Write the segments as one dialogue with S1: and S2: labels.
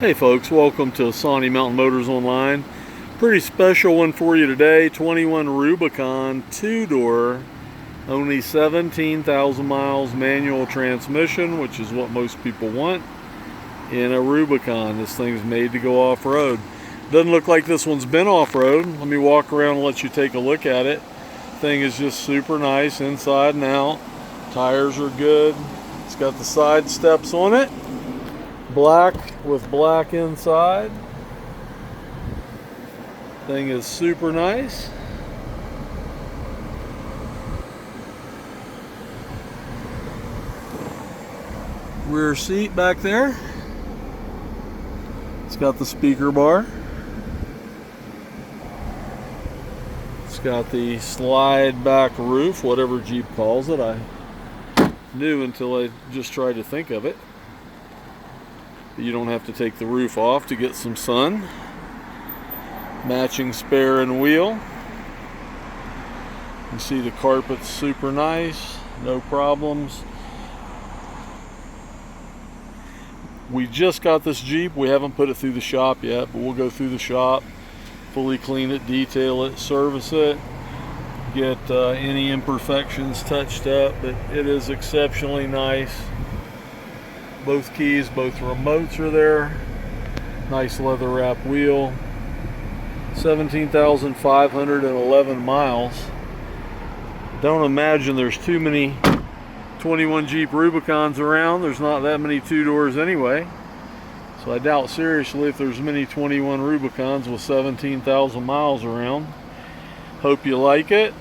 S1: Hey folks, welcome to Sawnee Mountain Motors Online. Pretty special one for you today. 21 Rubicon 2-door, only 17,000 miles, manual transmission, which is what most people want in a Rubicon. This thing's made to go off-road. Doesn't look like this one's been off-road. Let me walk around and let you take a look at it. Thing is just super nice inside and out. Tires are good. It's got the side steps on it. Black with black inside. Thing is super nice. Rear seat back there. It's got the speaker bar. It's got the slide back roof, whatever Jeep calls it. I knew until I just tried to think of it. You don't have to take the roof off to get some sun. Matching spare and wheel. You see the carpet's super nice, no problems. We just got this Jeep. We haven't put it through the shop yet, but we'll go through the shop, fully clean it, detail it, service it, get any imperfections touched up, but it is exceptionally nice. Both keys, both remotes are there. Nice leather wrap wheel. 17,511 miles. Don't imagine there's too many 21 Jeep Rubicons around. There's not that many 2-doors anyway. So I doubt seriously if there's many 21 Rubicons with 17,000 miles around. Hope you like it.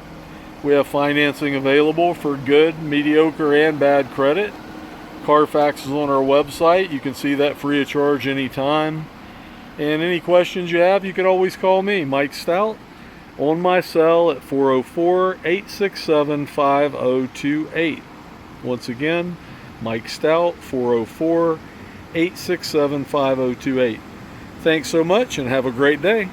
S1: We have financing available for good, mediocre, and bad credit. Carfax is on our website. You can see that free of charge anytime. And any questions you have, you can always call me, Mike Stout, on my cell at 404-867-5028. Once again, Mike Stout, 404-867-5028. Thanks so much and have a great day.